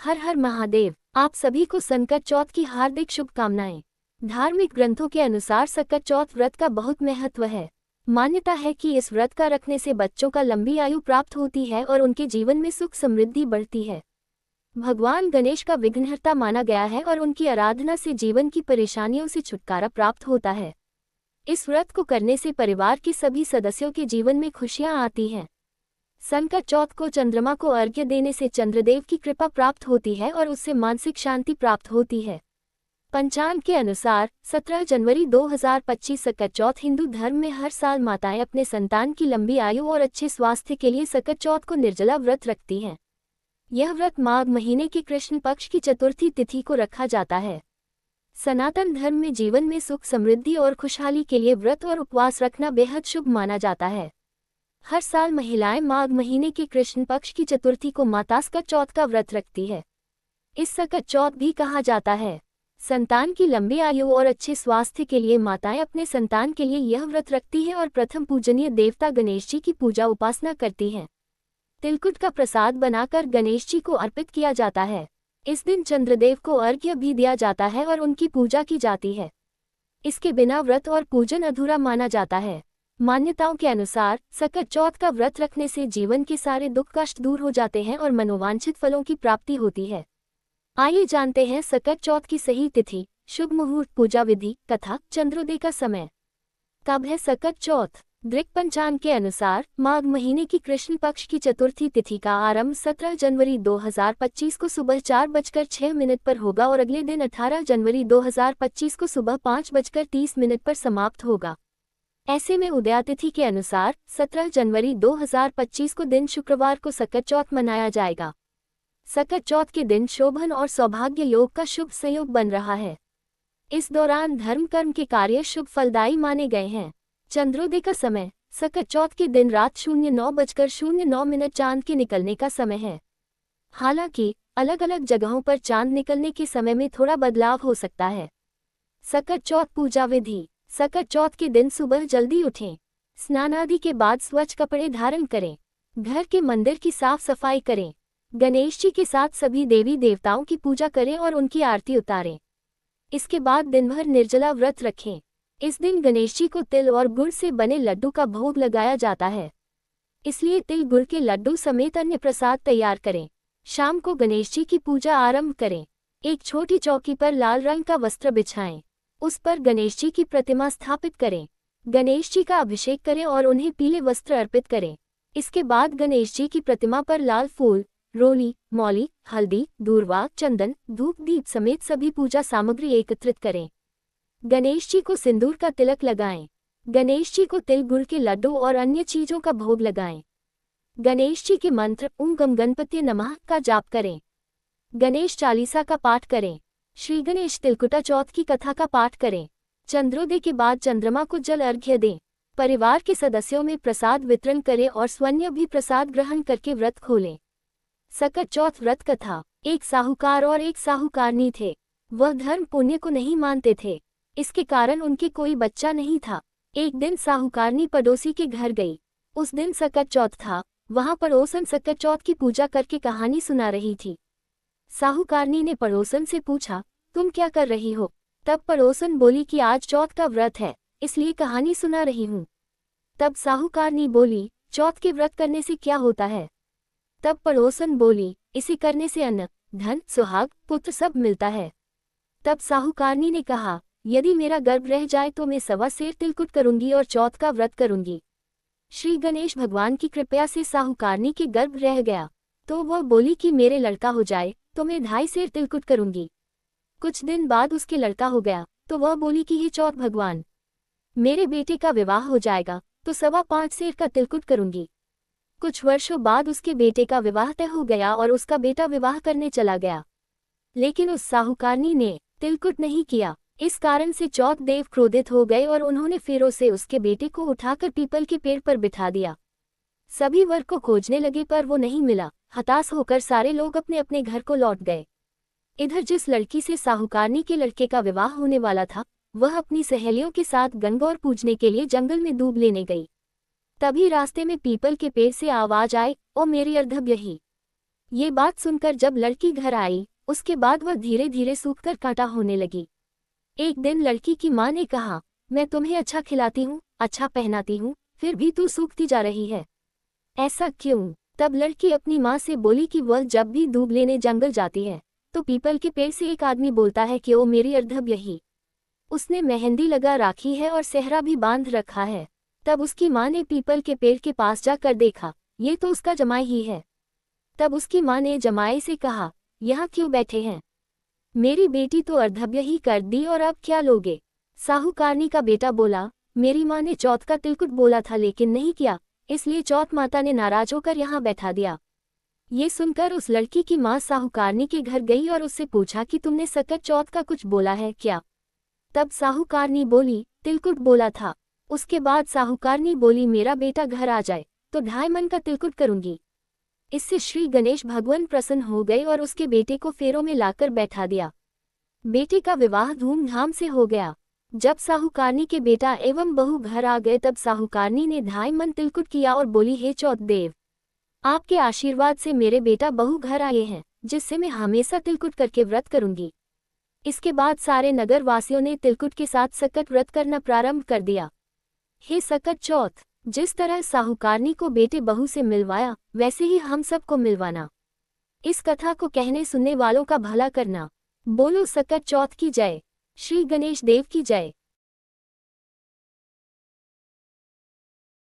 हर हर महादेव। आप सभी को संकट चौथ की हार्दिक शुभकामनाएं। धार्मिक ग्रंथों के अनुसार संकट चौथ व्रत का बहुत महत्व है। मान्यता है कि इस व्रत का रखने से बच्चों का लंबी आयु प्राप्त होती है और उनके जीवन में सुख समृद्धि बढ़ती है। भगवान गणेश का विघ्नहर्ता माना गया है और उनकी आराधना से जीवन की परेशानियों से छुटकारा प्राप्त होता है। इस व्रत को करने से परिवार के सभी सदस्यों के जीवन में खुशियां आती हैं। संकट चौथ को चंद्रमा को अर्घ्य देने से चंद्रदेव की कृपा प्राप्त होती है और उससे मानसिक शांति प्राप्त होती है। पंचांग के अनुसार 17 जनवरी 2025 संकट चौथ हिंदू धर्म में हर साल माताएं अपने संतान की लंबी आयु और अच्छे स्वास्थ्य के लिए संकट चौथ को निर्जला व्रत रखती हैं। यह व्रत माघ महीने की कृष्ण पक्ष की चतुर्थी तिथि को रखा जाता है। सनातन धर्म में जीवन में सुख समृद्धि और खुशहाली के लिए व्रत और उपवास रखना बेहद शुभ माना जाता है। हर साल महिलाएं माघ महीने के कृष्ण पक्ष की चतुर्थी को माता संकट चौथ का व्रत रखती है। इस संकट चौथ भी कहा जाता है। संतान की लंबी आयु और अच्छे स्वास्थ्य के लिए माताएं अपने संतान के लिए यह व्रत रखती हैं और प्रथम पूजनीय देवता गणेश जी की पूजा उपासना करती हैं। तिलकुट का प्रसाद बनाकर गणेश जी को अर्पित किया जाता है। इस दिन चंद्रदेव को अर्घ्य भी दिया जाता है और उनकी पूजा की जाती है। इसके बिना व्रत और पूजन अधूरा माना जाता है। मान्यताओं के अनुसार संकट चौथ का व्रत रखने से जीवन के सारे दुख कष्ट दूर हो जाते हैं और मनोवांछित फलों की प्राप्ति होती है। आइए जानते हैं संकट चौथ की सही तिथि, शुभ मुहूर्त, पूजा विधि तथा चंद्रोदय का समय। कब है संकट चौथ? दृक पंचांग के अनुसार माघ महीने की कृष्ण पक्ष की चतुर्थी तिथि का आरंभ 17 जनवरी 2025 को सुबह 4:06 पर होगा और अगले दिन 18 जनवरी 2025 को सुबह 5:30 पर समाप्त होगा। ऐसे में उदयातिथि के अनुसार 17 जनवरी 2025 को दिन शुक्रवार को संकट चौथ मनाया जाएगा। संकट चौथ के दिन शोभन और सौभाग्य योग का शुभ संयोग बन रहा है। इस दौरान धर्म कर्म के कार्य शुभ फलदायी माने गए हैं। चंद्रोदय का समय संकट चौथ के दिन रात 09:09 चांद के निकलने का समय है। हालांकि अलग अलग जगहों पर चांद निकलने के समय में थोड़ा बदलाव हो सकता है। संकट चौथ पूजा विधि। संकट चौथ के दिन सुबह जल्दी उठें, स्नान आदि के बाद स्वच्छ कपड़े धारण करें, घर के मंदिर की साफ सफाई करें, गणेश जी के साथ सभी देवी देवताओं की पूजा करें और उनकी आरती उतारें। इसके बाद दिन भर निर्जला व्रत रखें। इस दिन गणेश जी को तिल और गुड़ से बने लड्डू का भोग लगाया जाता है, इसलिए तिल गुड़ के लड्डू समेत अन्य प्रसाद तैयार करें। शाम को गणेश जी की पूजा आरंभ करें। एक छोटी चौकी पर लाल रंग का वस्त्र बिछाएं, उस पर गणेश जी की प्रतिमा स्थापित करें। गणेश जी का अभिषेक करें और उन्हें पीले वस्त्र अर्पित करें। इसके बाद गणेश जी की प्रतिमा पर लाल फूल, रोली, मौली, हल्दी, दूर्वा, चंदन, धूप, दीप समेत सभी पूजा सामग्री एकत्रित करें। गणेश जी को सिंदूर का तिलक लगाएं। गणेश जी को तिल गुड़ के लड्डू और अन्य चीजों का भोग लगाएं। गणेश जी के मंत्र ओम गम गणपति नमः का जाप करें। गणेश चालीसा का पाठ करें। श्री गणेश तिलकुटा चौथ की कथा का पाठ करें। चंद्रोदय के बाद चंद्रमा को जल अर्घ्य दें। परिवार के सदस्यों में प्रसाद वितरण करें और स्वयं भी प्रसाद ग्रहण करके व्रत खोलें। संकट चौथ व्रत कथा। एक साहूकार और एक साहूकारनी थे। वह धर्म पुण्य को नहीं मानते थे, इसके कारण उनके कोई बच्चा नहीं था। एक दिन साहूकारनी पड़ोसी के घर गई। उस दिन संकट चौथ था। वहां पड़ोसन संकट चौथ की पूजा करके कहानी सुना रही थी। साहूकारनी ने पड़ोसन से पूछा, तुम क्या कर रही हो? तब पड़ोसन बोली कि आज चौथ का व्रत है, इसलिए कहानी सुना रही हूँ। तब साहूकारनी बोली, चौथ के व्रत करने से क्या होता है? तब पड़ोसन बोली, इसे करने से अन्न, धन, सुहाग, पुत्र सब मिलता है। तब साहूकारनी ने कहा, यदि मेरा गर्भ रह जाए तो मैं 1.25 सेर तिलकुट करूंगी और चौथ का व्रत करूंगी। श्री गणेश भगवान की कृपा से साहूकारनी के गर्भ रह गया, तो वह बोली कि मेरे लड़का हो जाए तो मैं 2.5 सेर तिलकुट करूंगी। कुछ दिन बाद उसके लड़का हो गया, तो वह बोली कि हे चौथ भगवान, मेरे बेटे का विवाह हो जाएगा तो 5.25 सेर का तिलकुट करूंगी। कुछ वर्षों बाद उसके बेटे का विवाह तय हो गया और उसका बेटा विवाह करने चला गया, लेकिन उस साहूकारनी ने तिलकुट नहीं किया। इस कारण से चौथ देव क्रोधित हो गए और उन्होंने फिर से उसके बेटे को उठाकर पीपल के पेड़ पर बिठा दिया। सभी वर को खोजने लगे पर वो नहीं मिला। हताश होकर सारे लोग अपने अपने घर को लौट गए। इधर जिस लड़की से साहूकारनी के लड़के का विवाह होने वाला था, वह अपनी सहेलियों के साथ गणगौर पूजने के लिए जंगल में दूब लेने गई। तभी रास्ते में पीपल के पेड़ से आवाज आई, ओ मेरी अर्धव्यही, ये बात सुनकर जब लड़की घर आई, उसके बाद वह धीरे धीरे सूखकर कांटा होने लगी। एक दिन लड़की की माँ ने कहा, मैं तुम्हें अच्छा खिलाती हूँ, अच्छा पहनाती हूँ, फिर भी तू सूखती जा रही है, ऐसा क्यों? तब लड़की अपनी माँ से बोली कि वह जब भी दूब लेने जंगल जाती है तो पीपल के पेड़ से एक आदमी बोलता है कि ओ मेरी अर्धब यही। उसने मेहंदी लगा राखी है और सेहरा भी बांध रखा है। तब उसकी माँ ने पीपल के पेड़ के पास जाकर देखा, ये तो उसका जमाई ही है। तब उसकी माँ ने जमाई से कहा, यहाँ क्यों बैठे हैं? मेरी बेटी तो अर्धव्य ही कर दी और अब क्या लोगे? साहूकारनी का बेटा बोला, मेरी माँ ने चौथ का तिलकुट बोला था लेकिन नहीं किया, इसलिए चौथ माता ने नाराज होकर यहाँ बैठा दिया। ये सुनकर उस लड़की की माँ साहूकारनी के घर गई और उससे पूछा कि तुमने सकट चौथ का कुछ बोला है क्या? तब साहूकारनी बोली, तिलकुट बोला था। उसके बाद साहूकारनी बोली, मेरा बेटा घर आ जाए तो 2.5 मन का तिलकुट करूंगी। इससे श्री गणेश भगवान प्रसन्न हो गए और उसके बेटे को फेरों में लाकर बैठा दिया। बेटे का विवाह धूमधाम से हो गया। जब साहूकारनी के बेटा एवं बहू घर आ गए तब साहूकारनी ने 2.5 मन तिलकुट किया और बोली, हे चौथ देव, आपके आशीर्वाद से मेरे बेटा बहू घर आए हैं, जिससे मैं हमेशा तिलकुट करके व्रत करूंगी। इसके बाद सारे नगर वासियों ने तिलकुट के साथ सकट व्रत करना प्रारंभ कर दिया। हे सकट चौथ, जिस तरह साहूकारनी को बेटे बहू से मिलवाया वैसे ही हम सबको मिलवाना। इस कथा को कहने सुनने वालों का भला करना। बोलो सकट चौथ की जय। श्री गणेश देव की जय।